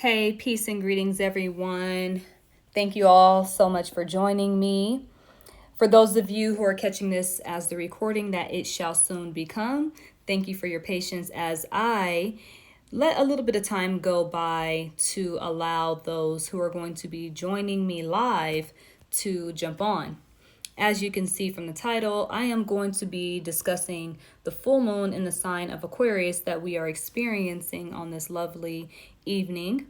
Hey, peace and greetings, everyone. Thank you all so much for joining me. For those of you who are catching this as the recording that it shall soon become, thank you for your patience as I let a little bit of time go by to allow those who are going to be joining me live to jump on. As you can see from the title, I am going to be discussing the full moon in the sign of Aquarius that we are experiencing on this lovely evening.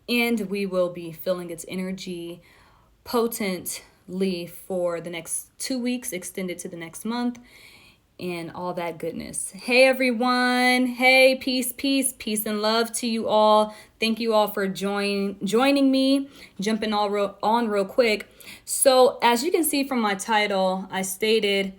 And we will be feeling its energy potently for the next 2 weeks, extended to the next month, and all that goodness. Hey, everyone. Hey, peace and love to you all. Thank you all for joining me, jumping on real quick. So as you can see from my title, I stated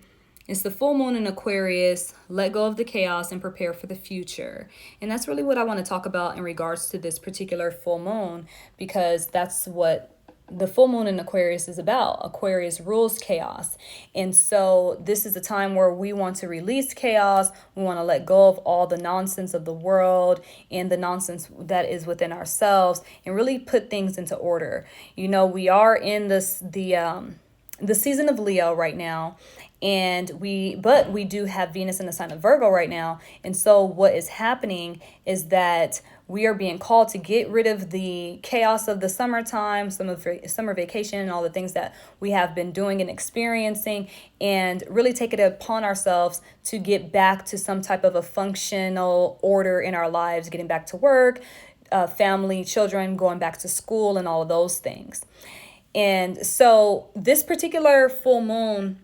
it's the full moon in Aquarius. Let go of the chaos and prepare for the future. And that's really what I want to talk about in regards to this particular full moon, because that's what the full moon in Aquarius is about. Aquarius rules chaos. And so this is a time where we want to release chaos. We want to let go of all the nonsense of the world and the nonsense that is within ourselves and really put things into order. You know, we are in the season of Leo right now, but we do have Venus in the sign of Virgo right now. And so what is happening is that we are being called to get rid of the chaos of the summertime, summer vacation, and all the things that we have been doing and experiencing, and really take it upon ourselves to get back to some type of a functional order in our lives, getting back to work, family, children, going back to school, and all of those things. And so this particular full moon,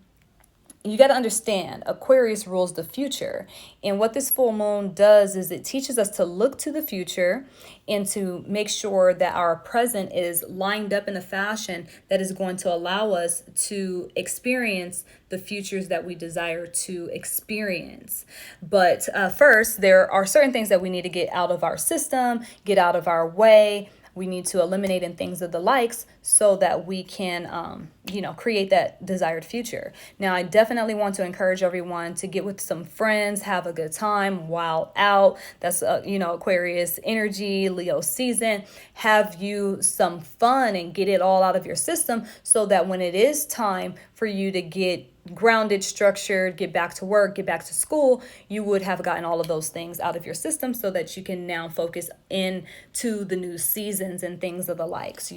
you got to understand, Aquarius rules the future. And what this full moon does is it teaches us to look to the future and to make sure that our present is lined up in a fashion that is going to allow us to experience the futures that we desire to experience. But first, there are certain things that we need to get out of our system, get out of our way. We need to eliminate in things of the likes so that we can, create that desired future. Now, I definitely want to encourage everyone to get with some friends, have a good time while out. That's, Aquarius energy, Leo season. Have you some fun and get it all out of your system so that when it is time for you to get grounded, structured, get back to work, get back to school, you would have gotten all of those things out of your system so that you can now focus into the new seasons and things of the likes,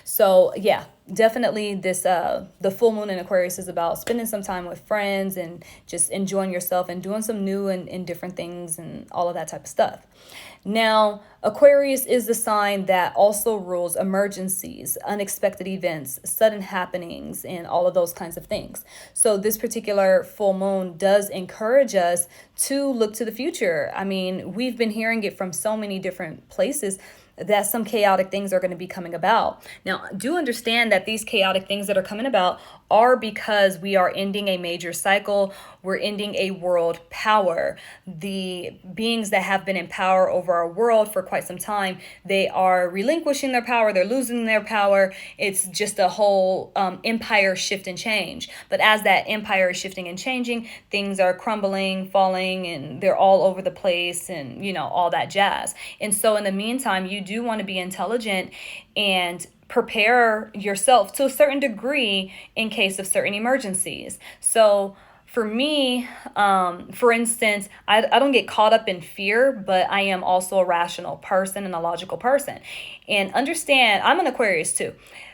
So yeah, definitely this the full moon in Aquarius is about spending some time with friends and just enjoying yourself and doing some new and different things and all of that type of stuff. Now, Aquarius is the sign that also rules emergencies, unexpected events, sudden happenings, and all of those kinds of things. So this particular full moon does encourage us to look to the future. I mean, we've been hearing it from so many different places that some chaotic things are going to be coming about. Now, do understand that these chaotic things that are coming about are because we are ending a major cycle. We're ending a world power. The beings that have been in power over our world for quite some time, they are relinquishing their power. They're losing their power. It's just a whole empire shift and change. But as that empire is shifting and changing, things are crumbling, falling, and they're all over the place and, all that jazz. And so in the meantime, you do want to be intelligent and prepare yourself to a certain degree in case of certain emergencies. So for me, for instance, I don't get caught up in fear, but I am also a rational person and a logical person. And understand, I'm an Aquarius too.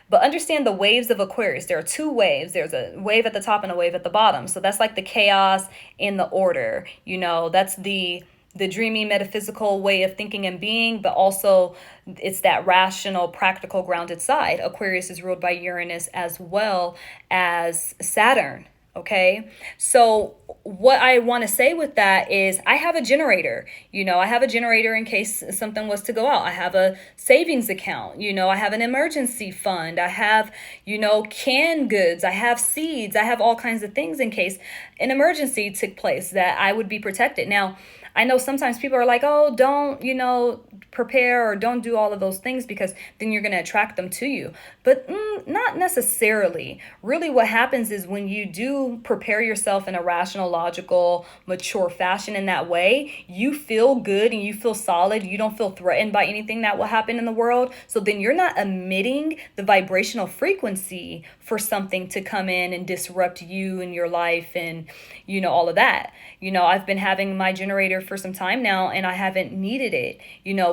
But understand the waves of Aquarius. There are two waves. There's a wave at the top and a wave at the bottom. So that's like the chaos and the order. That's the dreamy metaphysical way of thinking and being, but also it's that rational, practical, grounded side. Aquarius is ruled by Uranus as well as Saturn. Okay, so what I want to say with that is I have a generator. I have a generator in case something was to go out. I have a savings account. I have an emergency fund. I have, canned goods. I have seeds. I have all kinds of things in case an emergency took place that I would be protected. Now, I know sometimes people are like, oh, don't, prepare or don't do all of those things, because then you're going to attract them to you. But not necessarily. Really, what happens is when you do prepare yourself in a rational, logical, mature fashion in that way, you feel good and you feel solid. You don't feel threatened by anything that will happen in the world. So then you're not emitting the vibrational frequency for something to come in and disrupt you and your life and, all of that. I've been having my generator for some time now and I haven't needed it,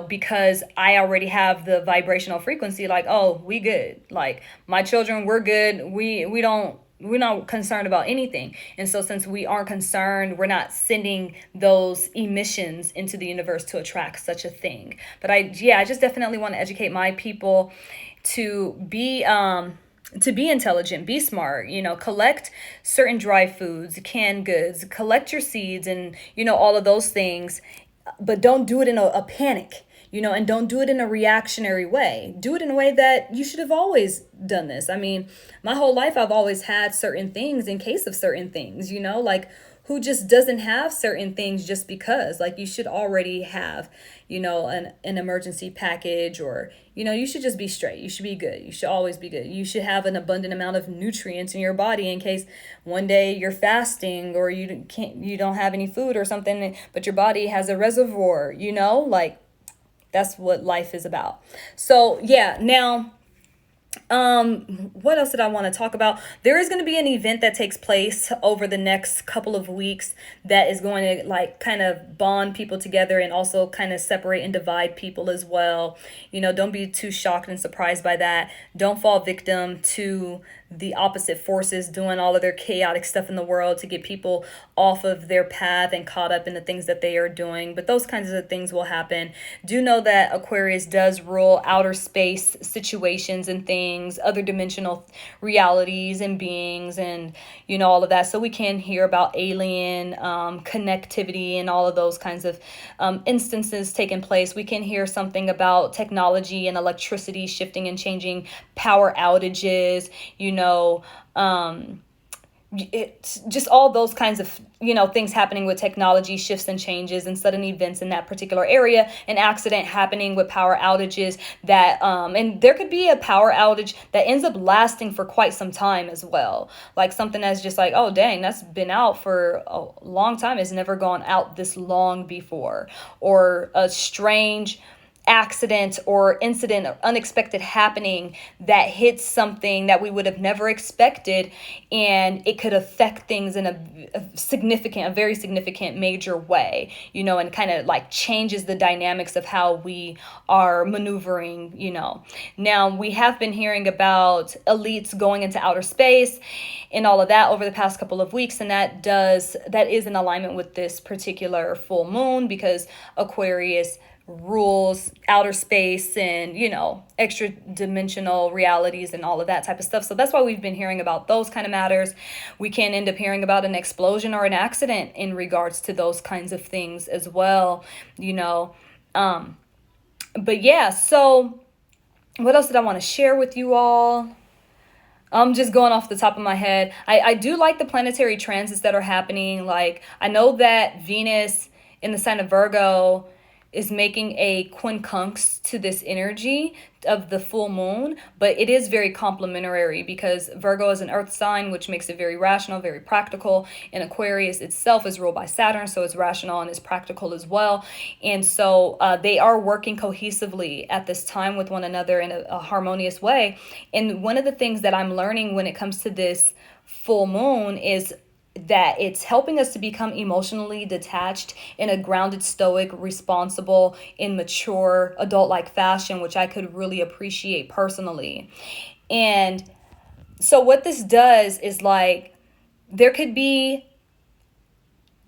because I already have the vibrational frequency, like, oh, we good. Like, my children, we're good. We're not concerned about anything. And so since we aren't concerned, we're not sending those emissions into the universe to attract such a thing. But I just definitely want to educate my people to be intelligent, be smart, collect certain dry foods, canned goods, collect your seeds and, all of those things, but don't do it in a panic. And don't do it in a reactionary way. Do it in a way that you should have always done this. I mean, my whole life, I've always had certain things in case of certain things, like who just doesn't have certain things just because? Like, you should already have, an emergency package, or, you should just be straight. You should be good. You should always be good. You should have an abundant amount of nutrients in your body in case one day you're fasting or you don't have any food or something, but your body has a reservoir, like, that's what life is about. So now, what else did I want to talk about? There is going to be an event that takes place over the next couple of weeks that is going to like kind of bond people together and also kind of separate and divide people as well. Don't be too shocked and surprised by that. Don't fall victim to the opposite forces doing all of their chaotic stuff in the world to get people off of their path and caught up in the things that they are doing. But those kinds of things will happen. Do know that Aquarius does rule outer space situations and things, other dimensional realities and beings and, all of that. So we can hear about alien connectivity and all of those kinds of instances taking place. We can hear something about technology and electricity shifting and changing, power outages, it's just all those kinds of, things happening with technology, shifts and changes and sudden events in that particular area, an accident happening with power outages that, and there could be a power outage that ends up lasting for quite some time as well. Like something that's just like, oh, dang, that's been out for a long time. It's never gone out this long before. Or a strange accident or incident or unexpected happening that hits something that we would have never expected, and it could affect things in a very significant major way, and kind of like changes the dynamics of how we are maneuvering. Now we have been hearing about elites going into outer space and all of that over the past couple of weeks, and that is in alignment with this particular full moon, because Aquarius rules outer space and, extra dimensional realities and all of that type of stuff. So that's why we've been hearing about those kind of matters. We can end up hearing about an explosion or an accident in regards to those kinds of things as well, But yeah, so what else did I want to share with you all? I'm just going off the top of my head. I do like the planetary transits that are happening. Like, I know that Venus in the sign of Virgo is making a quincunx to this energy of the full moon, but it is very complementary because Virgo is an earth sign, which makes it very rational, very practical, and Aquarius itself is ruled by Saturn, so it's rational and it's practical as well. And so they are working cohesively at this time with one another in a harmonious way. And one of the things that I'm learning when it comes to this full moon is that it's helping us to become emotionally detached in a grounded, stoic, responsible, and mature adult-like fashion, which I could really appreciate personally. And so what this does is, like, there could be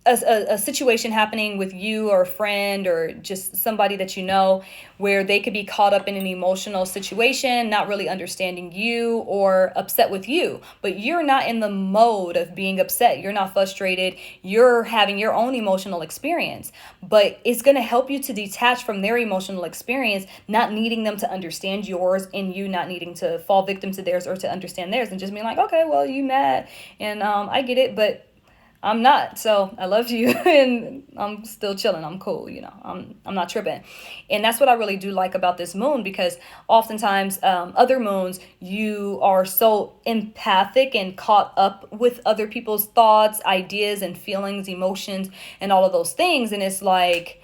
a situation happening with you or a friend or just somebody that where they could be caught up in an emotional situation, not really understanding you or upset with you, but you're not in the mode of being upset. You're not frustrated. You're having your own emotional experience, but it's going to help you to detach from their emotional experience, not needing them to understand yours and you not needing to fall victim to theirs or to understand theirs, and just being like, okay, well, you mad and I get it, but I'm not. So I love you and I'm still chilling. I'm cool, you know. I'm not tripping. And that's what I really do like about this moon, because oftentimes other moons, you are so empathic and caught up with other people's thoughts, ideas and feelings, emotions and all of those things, and it's like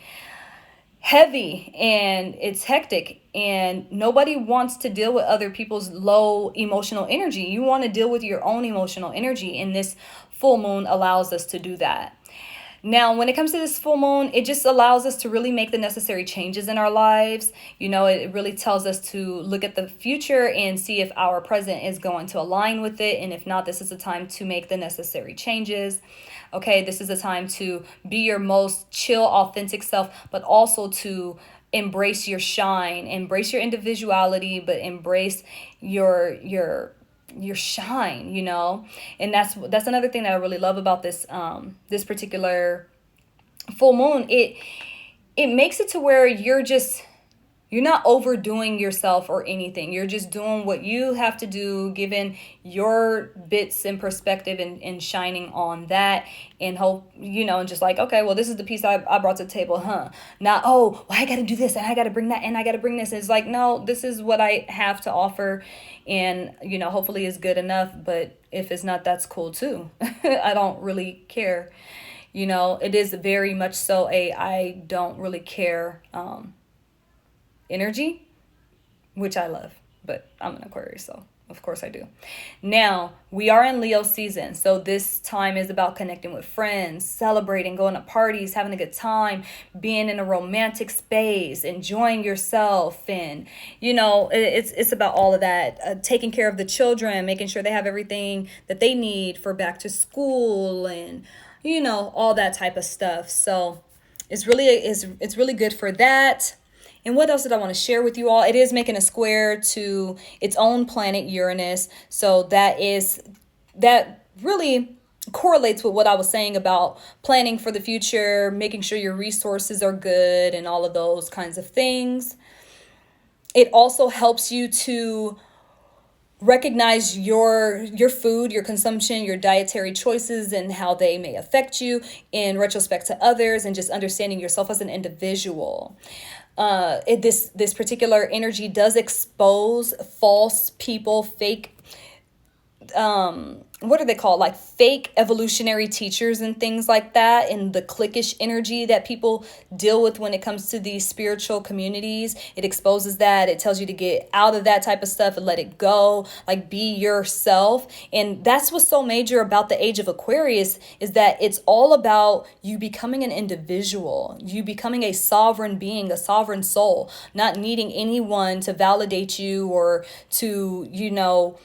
heavy and it's hectic, and nobody wants to deal with other people's low emotional energy. You want to deal with your own emotional energy, and this full moon allows us to do that. Now, when it comes to this full moon, it just allows us to really make the necessary changes in our lives. You know, it really tells us to look at the future and see if our present is going to align with it. And if not, this is a time to make the necessary changes. Okay, this is a time to be your most chill, authentic self, but also to embrace your shine, embrace your individuality, but embrace your shine, you know. And that's another thing that I really love about this particular full moon. It makes it to where you're not overdoing yourself or anything. You're just doing what you have to do, given your bits and perspective, and shining on that, and hope, you know, and just like, okay, well, this is the piece I brought to the table, huh? Not, oh, well, I got to do this and I got to bring that and I got to bring this. It's like, no, this is what I have to offer. And, you know, hopefully it's good enough. But if it's not, that's cool too. I don't really care. You know, it is very much so I don't really care energy, which I love, but I'm an Aquarius, so of course I do. Now, we are in Leo season, so this time is about connecting with friends, celebrating, going to parties, having a good time, being in a romantic space, enjoying yourself, and, you know, it's about all of that. Taking care of the children, making sure they have everything that they need for back to school, and, you know, all that type of stuff. So it's really good for that. And what else did I want to share with you all? It is making a square to its own planet, Uranus. So that really correlates with what I was saying about planning for the future, making sure your resources are good, and all of those kinds of things. It also helps you to recognize your food, your consumption, your dietary choices, and how they may affect you in retrospect to others, and just understanding yourself as an individual. This particular energy does expose false people, fake what are they called, like fake evolutionary teachers and things like that, and the cliquish energy that people deal with when it comes to these spiritual communities. It exposes that. It tells you to get out of that type of stuff and let it go, like be yourself. And that's what's so major about the Age of Aquarius, is that it's all about you becoming an individual, you becoming a sovereign being, a sovereign soul, not needing anyone to validate you or to, you know,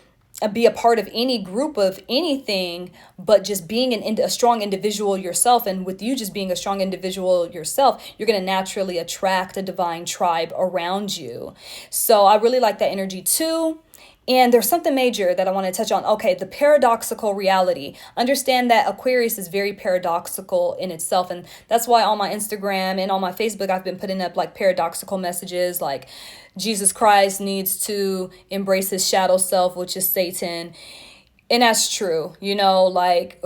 be a part of any group of anything, but just being a strong individual yourself. And with you just being a strong individual yourself, you're going to naturally attract a divine tribe around you. So I really like that energy too. And there's something major that I want to touch on. Okay, the paradoxical reality. Understand that Aquarius is very paradoxical in itself. And that's why on my Instagram and on my Facebook, I've been putting up like paradoxical messages like Jesus Christ needs to embrace his shadow self, which is Satan. And that's true, you know, like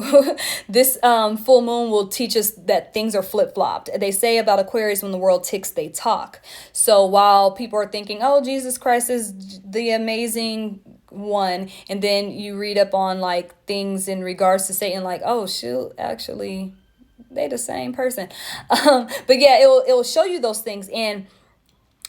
this full moon will teach us that things are flip-flopped. They say about Aquarius, when the world ticks, they talk. So while people are thinking, oh, Jesus Christ is the amazing one, and then you read up on like things in regards to Satan, like, oh, shoot, actually, they the same person. But yeah, it'll show you those things. And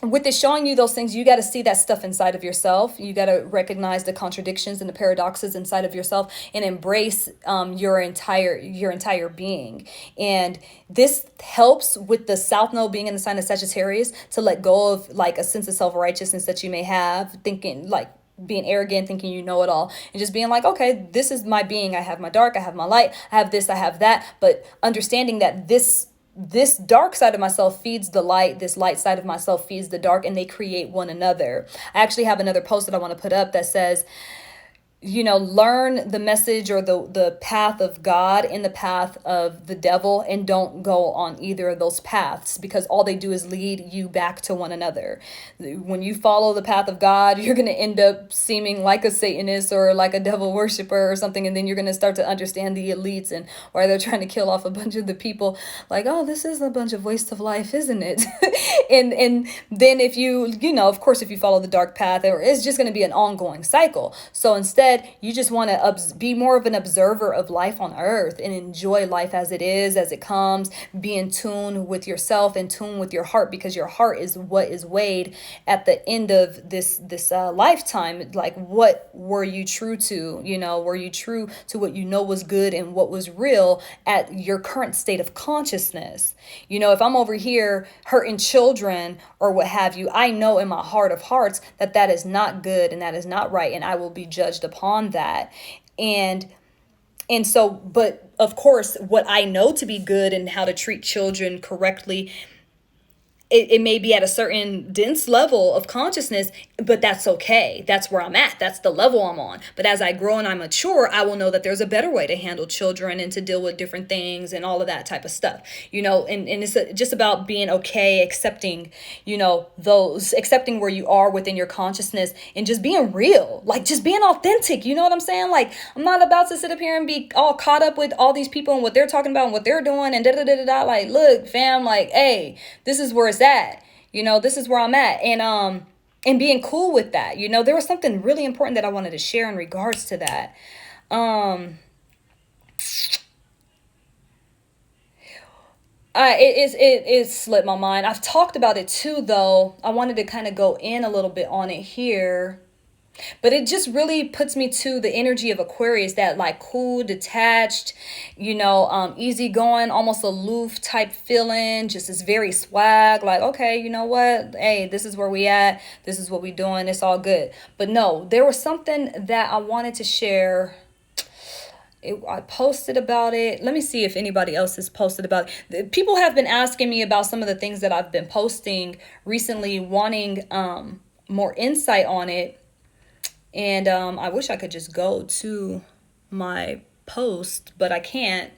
with it showing you those things, you got to see that stuff inside of yourself. You got to recognize the contradictions and the paradoxes inside of yourself, and embrace your entire being. And this helps with the South Node being in the sign of Sagittarius to let go of like a sense of self-righteousness that you may have, thinking like being arrogant, thinking you know it all, and just being like, okay, this is my being. I have my dark, I have my light, I have this, I have that. But understanding that this dark side of myself feeds the light, this light side of myself feeds the dark, and they create one another. I actually have another post that I want to put up that says, learn the message or the path of God and the path of the devil, and don't go on either of those paths, because all they do is lead you back to one another. When you follow the path of God, you're going to end up seeming like a Satanist or like a devil worshiper or something, and then you're going to start to understand the elites and why they're trying to kill off a bunch of the people. Like, oh, this is a bunch of waste of life, isn't it? and then if of course, if you follow the dark path, it's just going to be an ongoing cycle. So instead, you just want to be more of an observer of life on earth and enjoy life as it is, as it comes. Be in tune with yourself, in tune with your heart, because your heart is what is weighed at the end of this lifetime. Like, what were you true to? Were you true to what was good and what was real at your current state of consciousness? If I'm over here hurting children or what have you, I know in my heart of hearts that is not good and that is not right, and I will be judged upon that. And so, but of course, what I know to be good and how to treat children correctly, it may be at a certain dense level of consciousness, but that's okay. That's where I'm at. That's the level I'm on. But as I grow and I mature, I will know that there's a better way to handle children and to deal with different things and all of that type of stuff, and it's just about being okay, accepting, accepting where you are within your consciousness, and just being real, like just being authentic. You know what I'm saying? Like, I'm not about to sit up here and be all caught up with all these people and what they're talking about and what they're doing and da-da-da-da-da. Like, look, fam, like, hey, this is where it's at. This is where I'm at. And being cool with that. There was something really important that I wanted to share in regards to that. It slipped my mind. I've talked about it too, though. I wanted to kind of go in a little bit on it here. But it just really puts me to the energy of Aquarius, that like cool, detached, easygoing, almost aloof type feeling. Just is very swag. Like, okay, you know what? Hey, this is where we at. This is what we doing. It's all good. But no, there was something that I wanted to share. I posted about it. Let me see if anybody else has posted about it. People have been asking me about some of the things that I've been posting recently, wanting more insight on it. And I wish I could just go to my post, but I can't.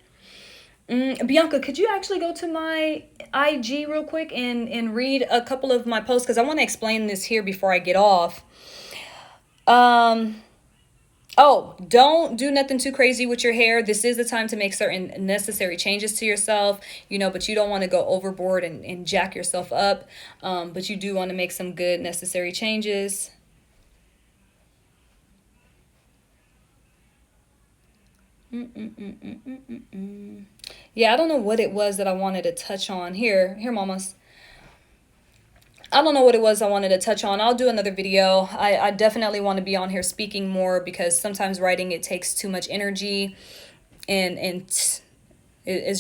Bianca, could you actually go to my IG real quick and read a couple of my posts? Because I want to explain this here before I get off. Don't do nothing too crazy with your hair. This is the time to make certain necessary changes to yourself, but you don't want to go overboard and jack yourself up. But you do want to make some good necessary changes. Yeah, I don't know what it was that I wanted to touch on. Here, mamas. I don't know what it was I wanted to touch on. I'll do another video. I definitely want to be on here speaking more, because sometimes writing, it takes too much energy, and it's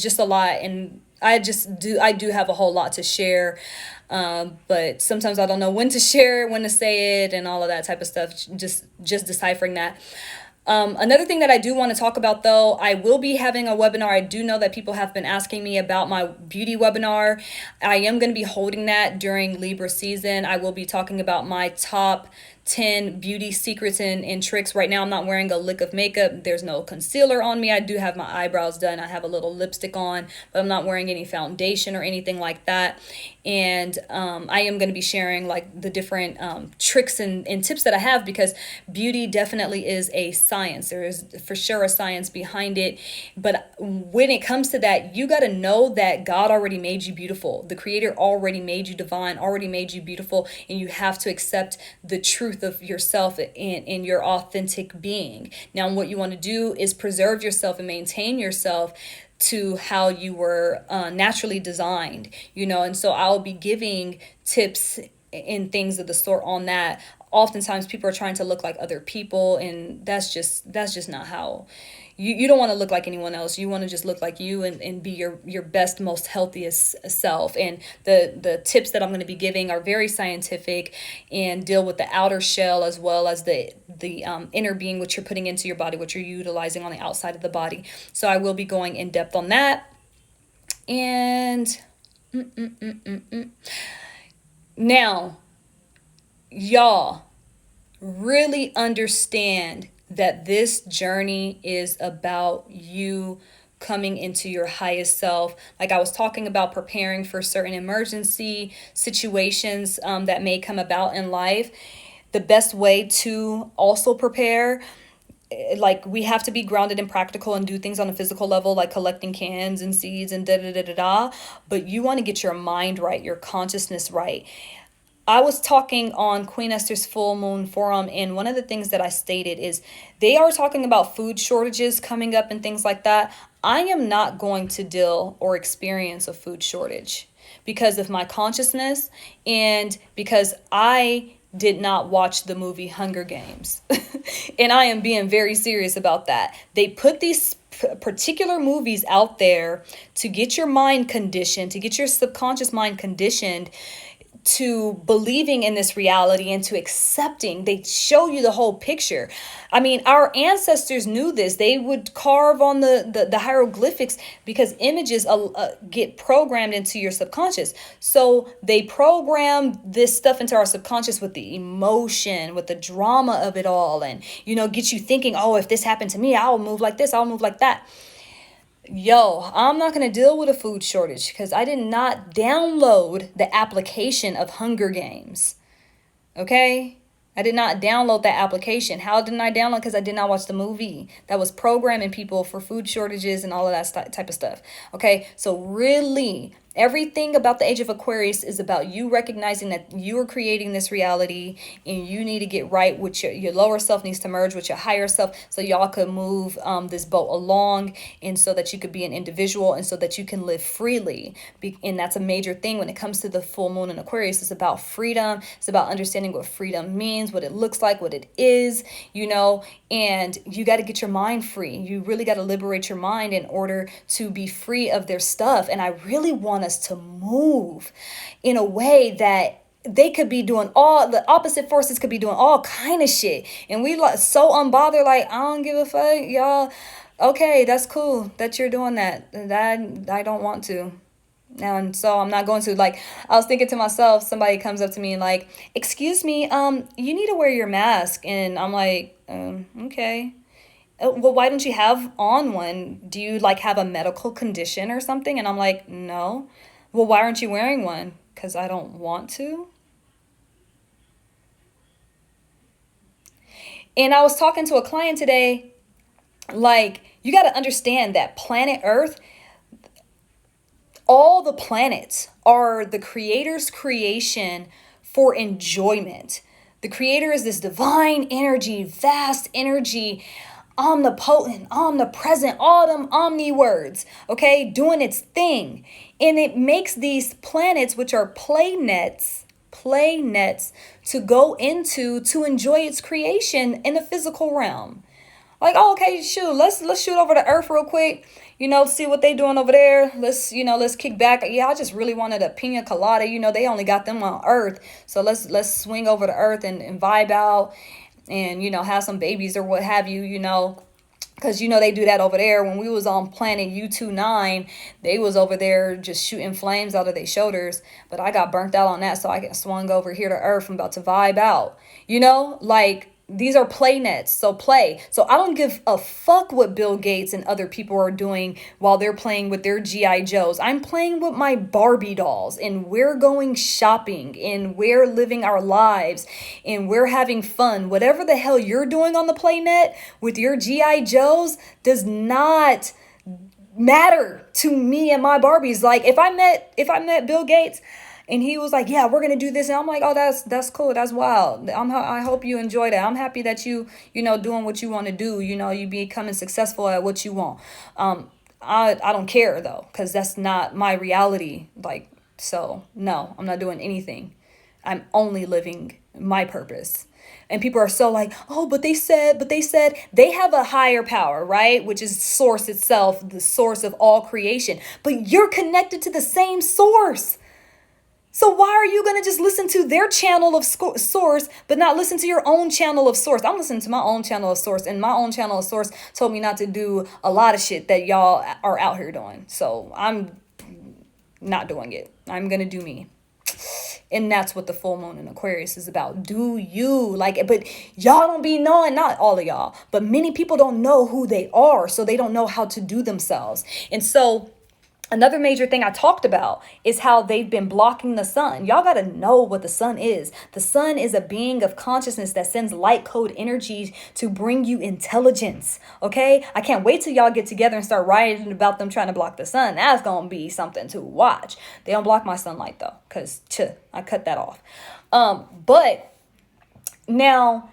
just a lot. And I do have a whole lot to share. But sometimes I don't know when to share it, when to say it, and all of that type of stuff. Just deciphering that. Another thing that I do want to talk about, though, I will be having a webinar. I do know that people have been asking me about my beauty webinar. I am going to be holding that during Libra season. I will be talking about my top 10 beauty secrets and tricks. Right now, I'm not wearing a lick of makeup. There's no concealer on me. I do have my eyebrows done. I have a little lipstick on, but I'm not wearing any foundation or anything like that. And I am going to be sharing like the different tricks and tips that I have, because beauty definitely is a science. There is for sure a science behind it. But when it comes to that, you got to know that God already made you beautiful. The Creator already made you divine, already made you beautiful. And you have to accept the truth of yourself and your authentic being. Now, what you want to do is preserve yourself and maintain yourself to how you were naturally designed, and so I'll be giving tips and things of the sort on that. Oftentimes people are trying to look like other people, and that's just not how you don't want to look like anyone else. You want to just look like you and be your best, most healthiest self. And the tips that I'm going to be giving are very scientific and deal with the outer shell as well as the inner being, what you're putting into your body, what you're utilizing on the outside of the body. So I will be going in depth on that. And now, y'all really understand that this journey is about you coming into your highest self. Like I was talking about preparing for certain emergency situations that may come about in life. The best way to also prepare, like we have to be grounded and practical and do things on a physical level, like collecting cans and seeds and da da da da da. But you want to get your mind right, your consciousness right. I was talking on Queen Esther's Full Moon Forum, and one of the things that I stated is they are talking about food shortages coming up and things like that. I am not going to deal or experience a food shortage because of my consciousness and because I did not watch the movie Hunger Games. And I am being very serious about that. They put these particular movies out there to get your mind conditioned, to get your subconscious mind conditioned to believing in this reality and to accepting. They show you the whole picture. I mean, our ancestors knew this. They would carve on the hieroglyphics because images get programmed into your subconscious. So they program this stuff into our subconscious with the emotion, with the drama of it all, and get you thinking, oh, if this happened to me, I'll move like this, I'll move like that. Yo, I'm not going to deal with a food shortage because I did not download the application of Hunger Games. Okay? I did not download that application. How didn't I download? Because I did not watch the movie that was programming people for food shortages and all of that type of stuff. Okay? So really, everything about the Age of Aquarius is about you recognizing that you are creating this reality and you need to get right with your lower self needs to merge with your higher self so y'all could move this boat along and so that you could be an individual and so that you can live freely. And that's a major thing when it comes to the full moon in Aquarius. It's about freedom. It's about understanding what freedom means, what it looks like, what it is, and you got to get your mind free. You really got to liberate your mind in order to be free of their stuff. And I really want us to move in a way that they could be doing all the opposite forces could be doing all kind of shit, and we like so unbothered, like I don't give a fuck, y'all. Okay, that's cool that you're doing that. I don't want to. And so I'm not going to. Like, I was thinking to myself, somebody comes up to me and like, excuse me, you need to wear your mask. And I'm like, okay. Well, why don't you have on one? Do you like have a medical condition or something? And I'm like, no. Well, why aren't you wearing one? Because I don't want to. And I was talking to a client today, like, you got to understand that planet Earth, all the planets are the creator's creation for enjoyment. The creator is this divine energy, vast energy, omnipotent, omnipresent, all them omni words, okay, doing its thing. And it makes these planets, which are play nets, to go into to enjoy its creation in the physical realm. Like, oh, okay, shoot, let's shoot over to Earth real quick, see what they doing over there. Let's kick back. Yeah, I just really wanted a pina colada. They only got them on Earth. So let's swing over to Earth and vibe out and, have some babies or what have you, because, they do that over there. When we was on planet U29, they was over there just shooting flames out of their shoulders. But I got burnt out on that, so I swung over here to Earth. I'm about to vibe out. Like, these are play nets, so play. So I don't give a fuck what Bill Gates and other people are doing while they're playing with their G.I. Joes. I'm playing with my Barbie dolls, and we're going shopping, and we're living our lives, and we're having fun. Whatever the hell you're doing on the play net with your G.I. Joes does not matter to me and my Barbies. Like, if I met Bill Gates and he was like, yeah, we're going to do this. And I'm like, oh, that's cool. That's wild. I hope you enjoy that. I'm happy that you doing what you want to do. You becoming successful at what you want. I don't care, though, because that's not my reality. Like, so, no, I'm not doing anything. I'm only living my purpose. And people are so like, oh, but they said they have a higher power, right? Which is source itself, the source of all creation. But you're connected to the same source. So why are you going to just listen to their channel of source, but not listen to your own channel of source? I'm listening to my own channel of source, and my own channel of source told me not to do a lot of shit that y'all are out here doing. So I'm not doing it. I'm going to do me. And that's what the full moon in Aquarius is about. Do you like it? But y'all don't be knowing, not all of y'all, but many people don't know who they are. So they don't know how to do themselves. And so another major thing I talked about is how they've been blocking the sun. Y'all got to know what the sun is. The sun is a being of consciousness that sends light code energy to bring you intelligence. Okay? I can't wait till y'all get together and start writing about them trying to block the sun. That's going to be something to watch. They don't block my sunlight though, because I cut that off. But now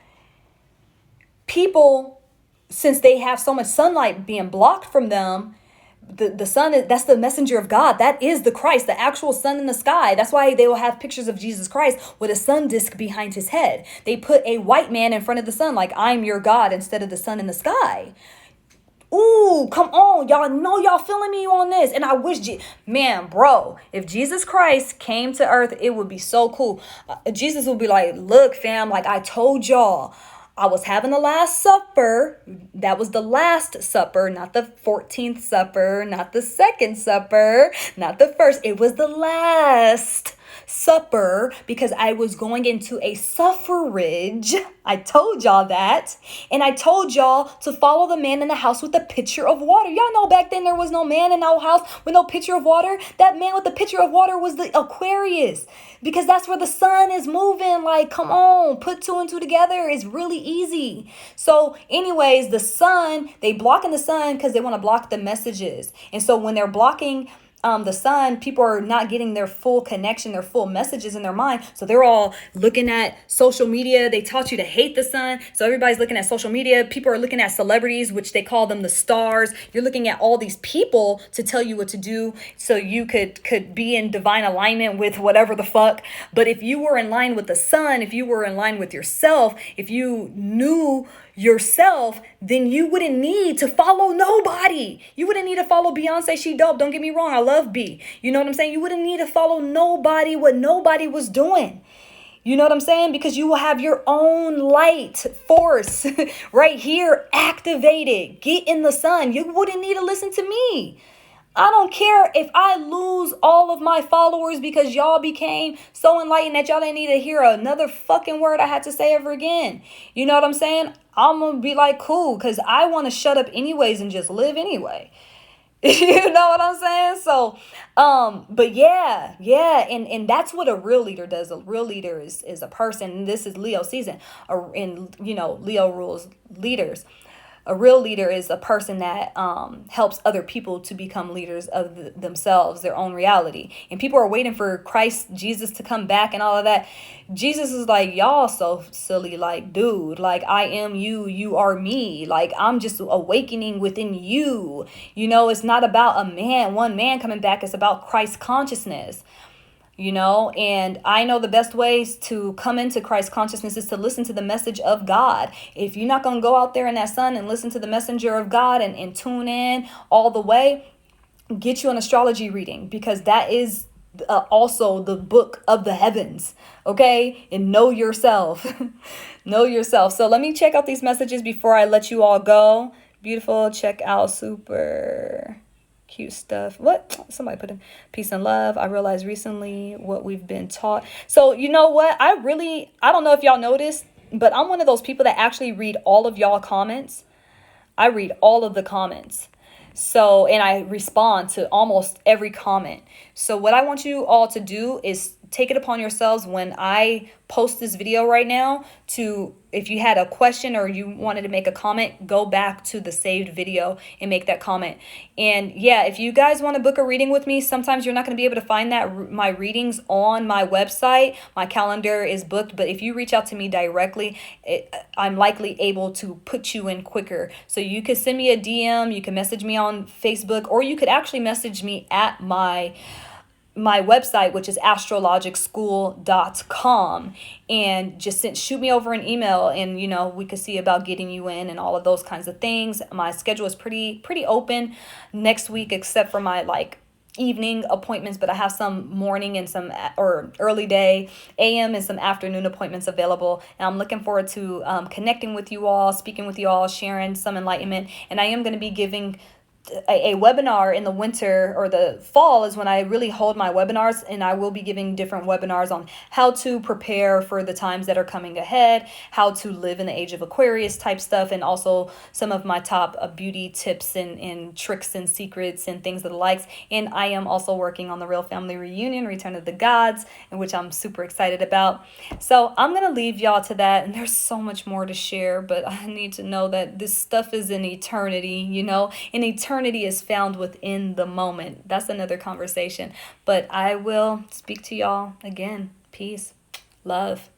people, since they have so much sunlight being blocked from them, the sun, that's the messenger of God. That is the Christ, the actual sun in the sky. That's why they will have pictures of Jesus Christ with a sun disk behind his head. They put a white man in front of the sun, like, I'm your God, instead of the sun in the sky. Ooh, come on. Y'all know y'all feeling me on this. And I wish, man, bro, if Jesus Christ came to earth, it would be so cool. Jesus would be like, look, fam, like I told y'all, I was having the Last Supper. That was the Last Supper, not the 14th Supper, not the Second Supper, not the first. It was the Last Supper because I was going into a suffrage. I told y'all that. And I told y'all to follow the man in the house with a pitcher of water. Y'all know back then there was no man in our house with no pitcher of water. That man with the pitcher of water was the Aquarius, because that's where the sun is moving. Like, come on, put two and two together. It's really easy. So anyways, the sun, they blocking the sun because they want to block the messages. And so when they're blocking the sun, people are not getting their full connection, their full messages in their mind. So they're all looking at social media. They taught you to hate the sun. So everybody's looking at social media. People are looking at celebrities, which they call them the stars. You're looking at all these people to tell you what to do so you could be in divine alignment with whatever the fuck. But if you were in line with the sun, if you were in line with yourself, if you knew yourself, then you wouldn't need to follow nobody. You wouldn't need to follow Beyonce. She dope. Don't get me wrong. I love B. You know what I'm saying? You wouldn't need to follow nobody, what nobody was doing. You know what I'm saying? Because you will have your own light force right here activated. Get in the sun. You wouldn't need to listen to me. I don't care if I lose all of my followers because y'all became so enlightened that y'all didn't need to hear another fucking word I had to say ever again. You know what I'm saying? I'm going to be like, cool, because I want to shut up anyways and just live anyway. You know what I'm saying? So, but yeah. And that's what a real leader does. A real leader is a person, and this is Leo season, and Leo rules leaders. A real leader is a person that helps other people to become leaders of themselves, their own reality. And people are waiting for Christ, Jesus, to come back and all of that. Jesus is like, y'all so silly. Like, dude, like, I am you, you are me. Like, I'm just awakening within you. You know, it's not about one man coming back. It's about Christ consciousness. And I know the best ways to come into Christ consciousness is to listen to the message of God. If you're not going to go out there in that sun and listen to the messenger of God and tune in all the way, get you an astrology reading, because that is also the book of the heavens. Okay. And know yourself. Know yourself. So let me check out these messages before I let you all go. Beautiful. Check out. Super cute stuff. What? Somebody put in peace and love. I realized recently what we've been taught. So you know what? I don't know if y'all noticed, but I'm one of those people that actually read all of y'all comments. I read all of the comments. So, and I respond to almost every comment. So what I want you all to do is take it upon yourselves when I post this video right now to, if you had a question or you wanted to make a comment, go back to the saved video and make that comment. And yeah, if you guys want to book a reading with me, sometimes you're not going to be able to find my readings on my website. My calendar is booked, but if you reach out to me directly, I'm likely able to put you in quicker. So you could send me a DM, you can message me on Facebook, or you could actually message me at my website, which is astrologicschool.com, and just shoot me over an email, and we could see about getting you in and all of those kinds of things. My schedule is pretty open next week, except for my evening appointments, but I have some morning and some or early day AM and some afternoon appointments available, and I'm looking forward to connecting with you all, speaking with you all, sharing some enlightenment. And I am going to be giving a webinar in the winter or the fall is when I really hold my webinars, and I will be giving different webinars on how to prepare for the times that are coming ahead, how to live in the age of Aquarius type stuff, and also some of my top beauty tips and tricks and secrets and things of the likes. And I am also working on the Real Family Reunion, Return of the Gods, in which I'm super excited about. So I'm going to leave y'all to that. And there's so much more to share, but I need to know that this stuff is in eternity, and eternity is found within the moment. That's another conversation. But I will speak to y'all again. Peace. Love.